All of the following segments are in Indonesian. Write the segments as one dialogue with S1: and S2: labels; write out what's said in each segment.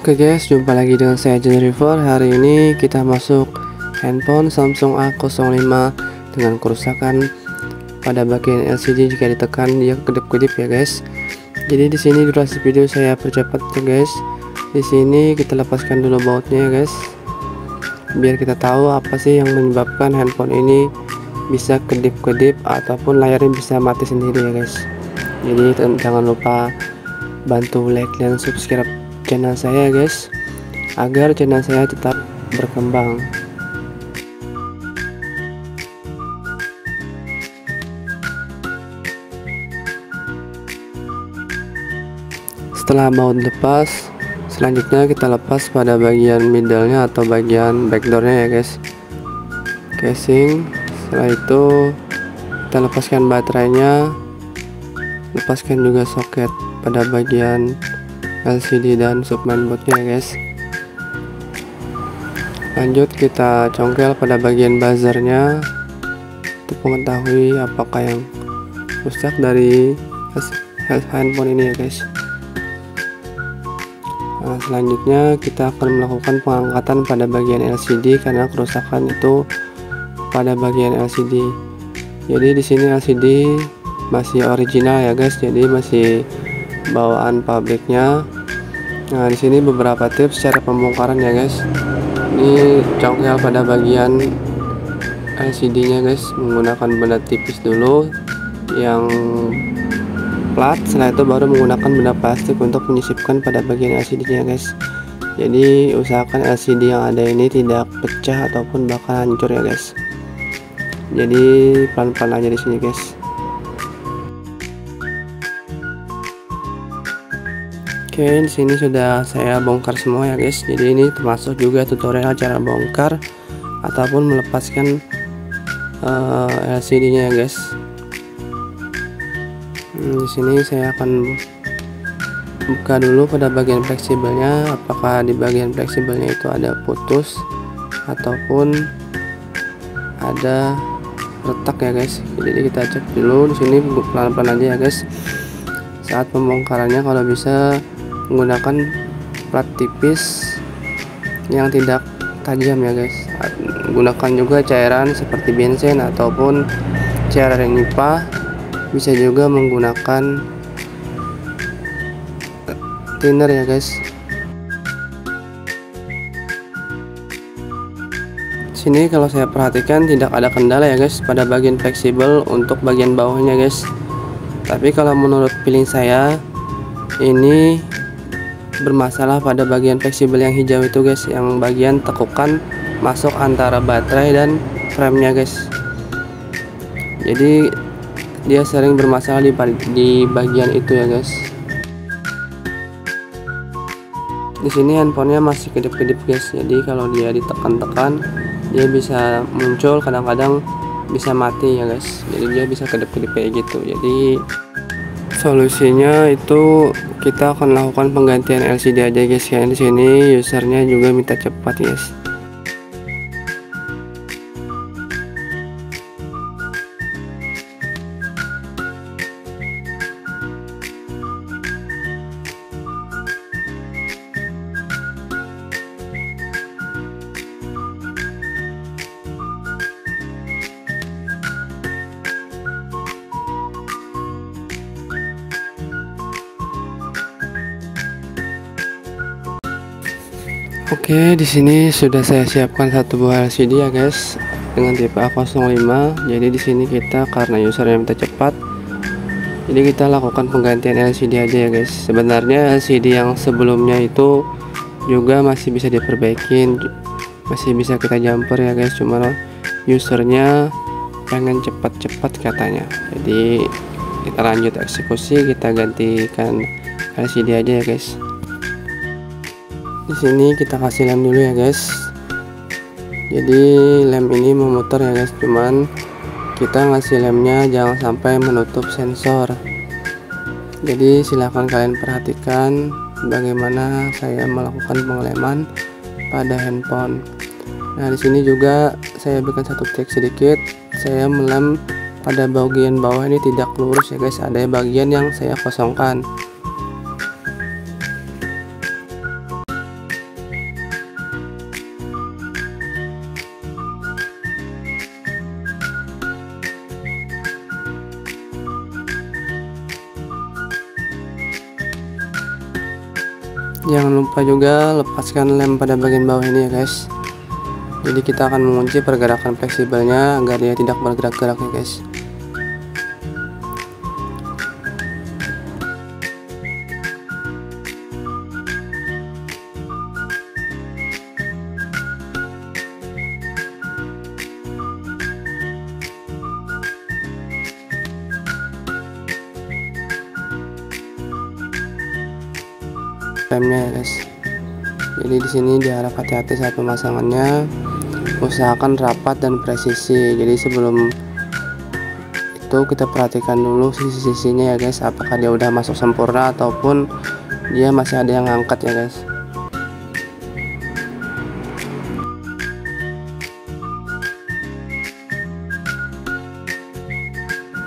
S1: Oke guys, jumpa lagi dengan saya John River. Hari ini kita masuk handphone Samsung A05 dengan kerusakan pada bagian LCD. Jika ditekan dia kedip-kedip ya guys. Jadi di sini durasi video saya percepat ya guys. Di sini kita lepaskan dulu bautnya ya guys, biar kita tahu apa sih yang menyebabkan handphone ini bisa kedip-kedip ataupun layarnya bisa mati sendiri ya guys. Jadi jangan lupa bantu like dan subscribe channel saya guys, agar channel saya tetap berkembang. Setelah baut lepas, selanjutnya kita lepas pada bagian middle-nya atau bagian backdoor-nya ya guys, casing. Setelah itu kita lepaskan baterainya, lepaskan juga soket pada bagian LCD dan sub mainboardnya ya guys. Lanjut kita congkel pada bagian buzzernya untuk mengetahui apakah yang rusak dari handphone ini ya guys. Nah, selanjutnya kita akan melakukan pengangkatan pada bagian LCD karena kerusakan itu pada bagian LCD. Jadi di sini LCD masih original ya guys, jadi masih bawaan pabriknya. Nah, di sini beberapa tips cara pembongkaran ya guys. Ini congkel pada bagian LCD-nya guys, menggunakan benda tipis dulu yang plat. Setelah itu baru menggunakan benda plastik untuk menyisipkan pada bagian LCD-nya guys. Jadi usahakan LCD yang ada ini tidak pecah ataupun bakal hancur ya guys. Jadi pelan-pelan aja di sini guys. Oke, di sini sudah saya bongkar semua ya guys. Jadi ini termasuk juga tutorial cara bongkar ataupun melepaskan LCD-nya ya guys. Di sini saya akan buka dulu pada bagian fleksibelnya, apakah di bagian fleksibelnya itu ada putus ataupun ada retak ya guys. Jadi kita cek dulu di sini pelan-pelan aja ya guys. Saat pembongkarannya kalau bisa menggunakan plat tipis yang tidak tajam ya guys. Gunakan juga cairan seperti bensin ataupun cairan nipah. Bisa juga menggunakan thinner ya guys. Sini kalau saya perhatikan tidak ada kendala ya guys pada bagian fleksibel untuk bagian bawahnya guys. Tapi kalau menurut feeling saya ini bermasalah pada bagian fleksibel yang hijau itu guys, yang bagian tekukan masuk antara baterai dan frame-nya guys. Jadi dia sering bermasalah di bagian itu ya guys. Di sini handphonenya masih kedip-kedip guys, jadi kalau dia ditekan-tekan dia bisa muncul, kadang-kadang bisa mati ya guys. Jadi dia bisa kedip-kedip kayak gitu. Jadi solusinya itu kita akan lakukan penggantian LCD aja guys ya. Di sini usernya juga minta cepat guys. Oke, di sini sudah saya siapkan satu buah LCD ya guys dengan tipe A05. Jadi di sini kita karena user yang minta cepat, jadi kita lakukan penggantian LCD aja ya guys. Sebenarnya LCD yang sebelumnya itu juga masih bisa diperbaikin, masih bisa kita jumper ya guys. Cuma usernya pengen cepat-cepat katanya. Jadi kita lanjut eksekusi, kita gantikan LCD aja ya guys. Di sini kita kasih lem dulu ya guys. Jadi lem ini memutar ya guys, cuman kita ngasih lemnya jangan sampai menutup sensor. Jadi silahkan kalian perhatikan bagaimana saya melakukan pengeleman pada handphone. Nah, di sini juga saya berikan satu trik sedikit. Saya melem pada bagian bawah ini tidak lurus ya guys, ada bagian yang saya kosongkan. Jangan lupa juga lepaskan lem pada bagian bawah ini ya guys. Jadi kita akan mengunci pergerakan fleksibelnya agar dia tidak bergerak-gerak ya guys. Remnya ya guys. Jadi di sini diharap hati-hati saat pemasangannya, usahakan rapat dan presisi. Jadi sebelum itu kita perhatikan dulu sisi-sisinya ya guys, apakah dia udah masuk sempurna ataupun dia masih ada yang ngangkat ya guys.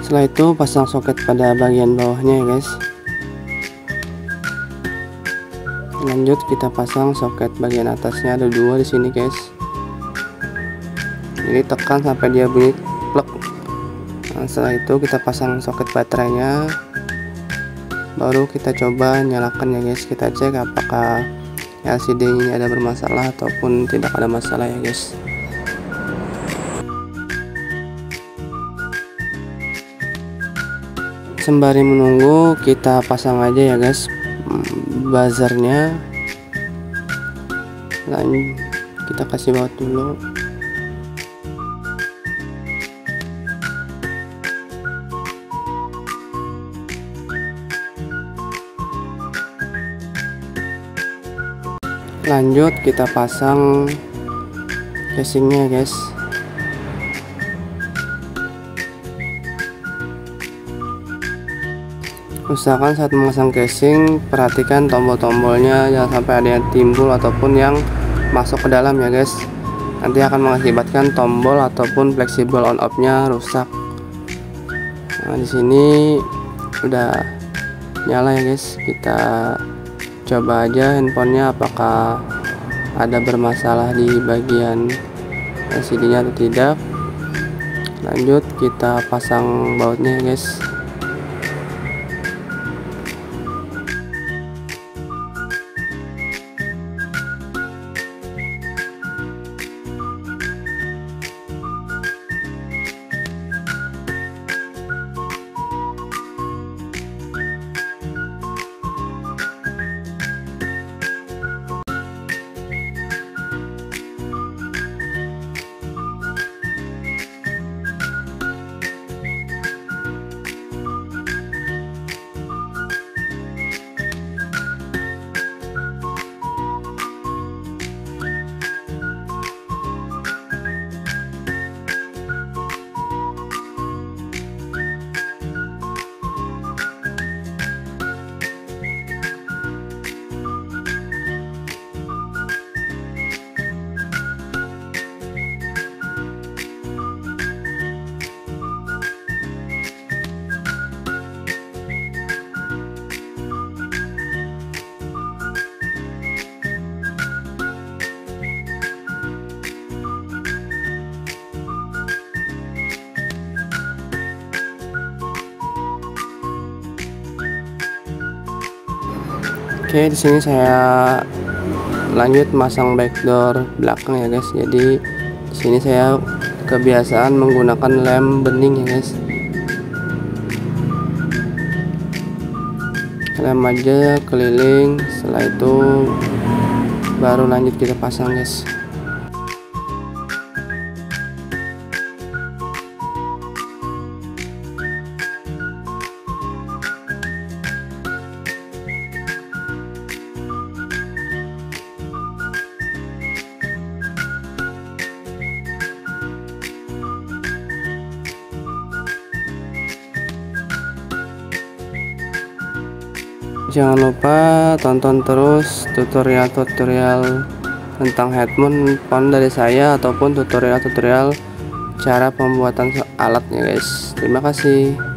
S1: Setelah itu pasang soket pada bagian bawahnya ya guys. Lanjut kita pasang soket bagian atasnya, ada dua di sini guys. Jadi tekan sampai dia bunyi plek. Nah, setelah itu kita pasang soket baterainya, baru kita coba nyalakan ya guys. Kita cek apakah LCD ini ada bermasalah ataupun tidak ada masalah ya guys. Sembari menunggu kita pasang aja ya guys buzzernya. Lalu kita kasih baut dulu. Lanjut kita pasang casingnya guys. Usahakan saat memasang casing perhatikan tombol-tombolnya jangan sampai ada yang timbul ataupun yang masuk ke dalam ya guys. Nanti akan mengakibatkan tombol ataupun fleksibel on off nya rusak. Nah, di sini udah nyala ya guys. Kita coba aja handphonenya apakah ada bermasalah di bagian LCD nya atau tidak. Lanjut kita pasang bautnya ya guys. Oke, di sini saya lanjut masang backdoor belakang ya guys. Jadi di sini saya kebiasaan menggunakan lem bening ya guys. Lem aja keliling, setelah itu baru lanjut kita pasang guys. Jangan lupa tonton terus tutorial-tutorial tentang headphone dari saya ataupun tutorial-tutorial cara pembuatan alatnya guys. Terima kasih.